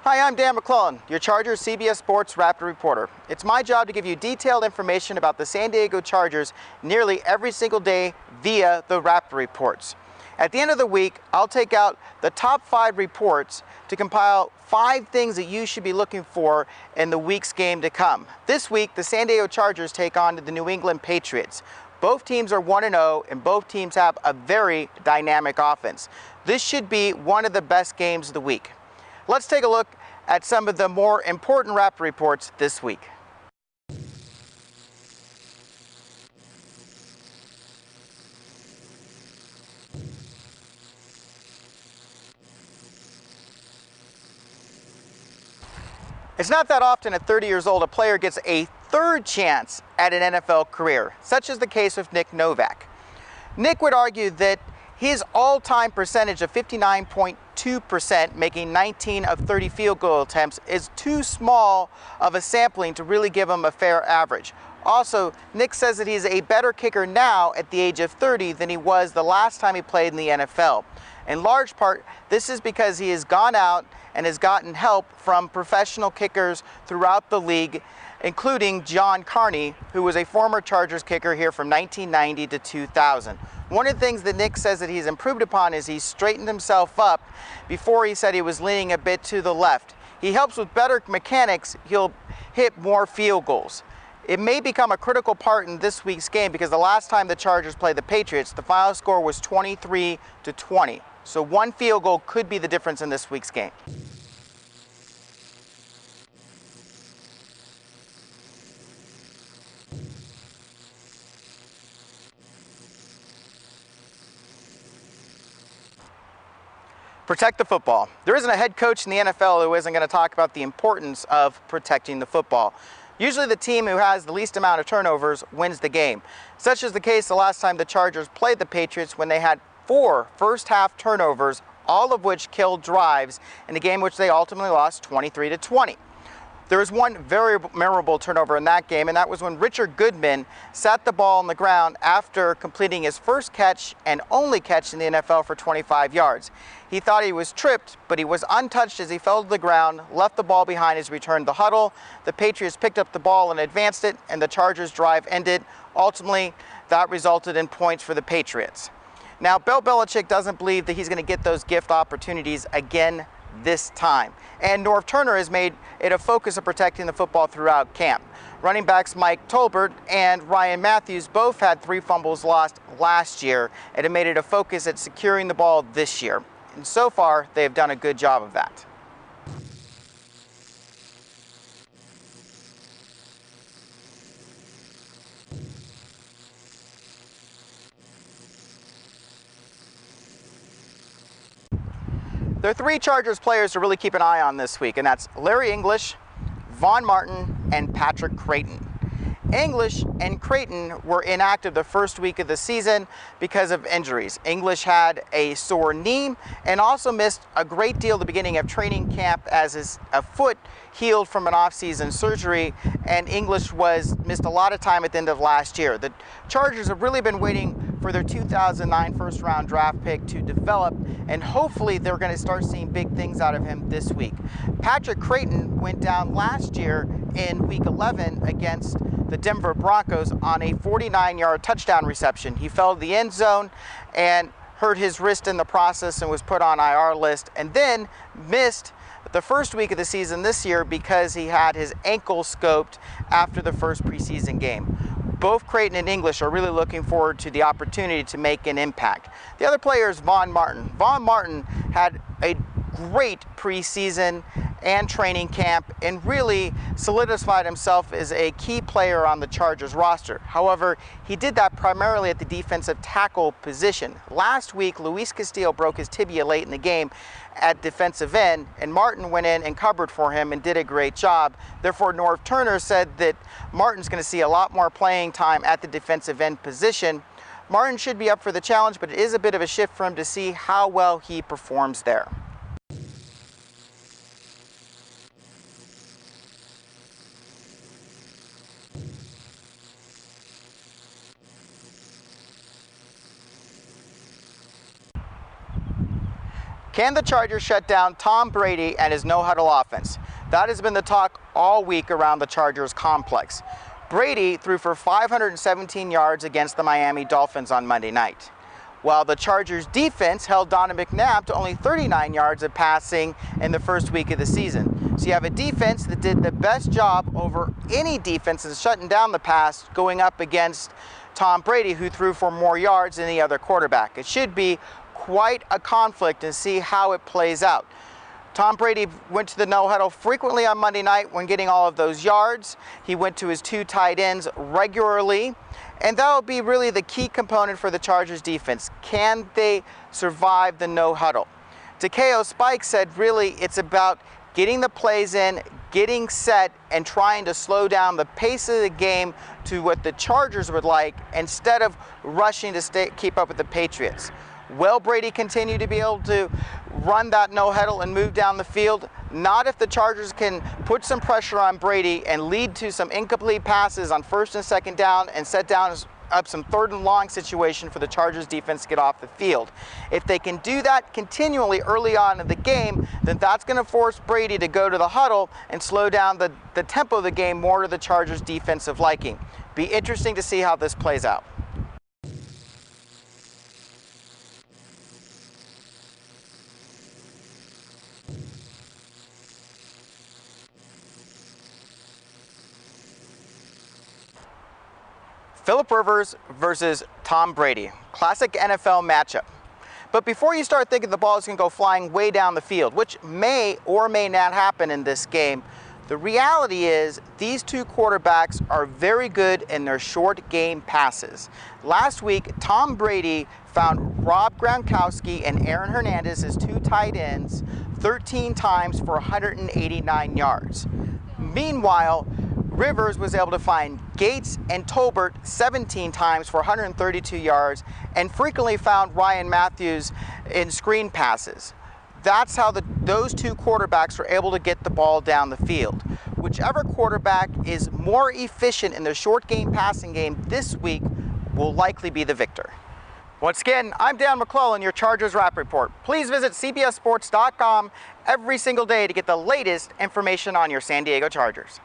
Hi, I'm Dan McLellan, your Chargers CBS Sports Rapid Reporter. It's my job to give you detailed information about the San Diego Chargers nearly every single day via the Rapid Reports. At the end of the week, I'll take out the top 5 reports to compile 5 things that you should be looking for in the week's game to come. This week, the San Diego Chargers take on the New England Patriots. Both teams are 1-0 and both teams have a very dynamic offense. This should be one of the best games of the week. Let's take a look at some of the more important Rapid reports this week. It's not that often at 30 years old a player gets a third chance at an NFL career, such as the case with Nick Novak. Nick would argue that his all-time percentage of 59.2%, making 19 of 30 field goal attempts, is too small of a sampling to really give him a fair average. Also, Nick says that he's a better kicker now at the age of 30 than he was the last time he played in the NFL. In large part, this is because he has gone out and has gotten help from professional kickers throughout the league, including John Carney, who was a former Chargers kicker here from 1990 to 2000. One of the things that Nick says that he's improved upon is he's straightened himself up. Before, he said he was leaning a bit to the left. He helps with better mechanics. He'll hit more field goals. It may become a critical part in this week's game because the last time the Chargers played the Patriots, the final score was 23-20. So one field goal could be the difference in this week's game. Protect the football. There isn't a head coach in the NFL who isn't going to talk about the importance of protecting the football. Usually the team who has the least amount of turnovers wins the game. Such is the case the last time the Chargers played the Patriots when they had 4 first-half turnovers, all of which killed drives in a game which they ultimately lost 23-20. There was one very memorable turnover in that game, and that was when Richard Goodman sat the ball on the ground after completing his first catch and only catch in the NFL for 25 yards. He thought he was tripped, but he was untouched as he fell to the ground, left the ball behind as he returned the huddle. The Patriots picked up the ball and advanced it, and the Chargers' drive ended. Ultimately, that resulted in points for the Patriots. Now, Bill Belichick doesn't believe that he's going to get those gift opportunities again this time. And Norv Turner has made it a focus of protecting the football throughout camp. Running backs Mike Tolbert and Ryan Matthews both had 3 fumbles lost last year and have made it a focus at securing the ball this year. And so far, they have done a good job of that. There are 3 Chargers players to really keep an eye on this week, and that's Larry English, Vaughn Martin, and Patrick Creighton. English and Creighton were inactive the first week of the season because of injuries. English had a sore knee and also missed a great deal at the beginning of training camp as his foot healed from an off-season surgery, and English missed a lot of time at the end of last year. The Chargers have really been waiting for their 2009 first-round draft pick to develop, and hopefully they're going to start seeing big things out of him this week. Patrick Creighton went down last year in Week 11 against the Denver Broncos on a 49-yard touchdown reception. He fell to the end zone and hurt his wrist in the process and was put on IR list, and then missed the first week of the season this year because he had his ankle scoped after the first preseason game. Both Creighton and English are really looking forward to the opportunity to make an impact. The other player is Vaughn Martin. Vaughn Martin had a great preseason and training camp and really solidified himself as a key player on the Chargers roster. However, he did that primarily at the defensive tackle position. Last week, Luis Castillo broke his tibia late in the game at defensive end, and Martin went in and covered for him and did a great job. Therefore, Norv Turner said that Martin's going to see a lot more playing time at the defensive end position. Martin should be up for the challenge, but it is a bit of a shift for him to see how well he performs there. Can the Chargers shut down Tom Brady and his no-huddle offense? That has been the talk all week around the Chargers complex. Brady threw for 517 yards against the Miami Dolphins on Monday night, while the Chargers defense held Donovan McNabb to only 39 yards of passing in the first week of the season. So you have a defense that did the best job over any defense in shutting down the pass going up against Tom Brady, who threw for more yards than the other quarterback. It should be quite a conflict and see how it plays out. Tom Brady went to the no-huddle frequently on Monday night when getting all of those yards. He went to his two tight ends regularly, and that will be really the key component for the Chargers defense. Can they survive the no-huddle? Takeo Spike said really it's about getting the plays in, getting set, and trying to slow down the pace of the game to what the Chargers would like instead of rushing to keep up with the Patriots. Will Brady continue to be able to run that no-huddle and move down the field? Not if the Chargers can put some pressure on Brady and lead to some incomplete passes on first and second down and set down up some third and long situation for the Chargers defense to get off the field. If they can do that continually early on in the game, then that's going to force Brady to go to the huddle and slow down the tempo of the game more to the Chargers defensive liking. Be interesting to see how this plays out. Philip Rivers versus Tom Brady, classic NFL matchup. But before you start thinking the ball is going to go flying way down the field, which may or may not happen in this game, the reality is these two quarterbacks are very good in their short game passes. Last week, Tom Brady found Rob Gronkowski and Aaron Hernandez, his two tight ends, 13 times for 189 yards. Meanwhile, Rivers was able to find Gates and Tolbert 17 times for 132 yards and frequently found Ryan Matthews in screen passes. That's how those two quarterbacks were able to get the ball down the field. Whichever quarterback is more efficient in the short game passing game this week will likely be the victor. Once again, I'm Dan McLellan, your Chargers Rap Report. Please visit CBSSports.com every single day to get the latest information on your San Diego Chargers.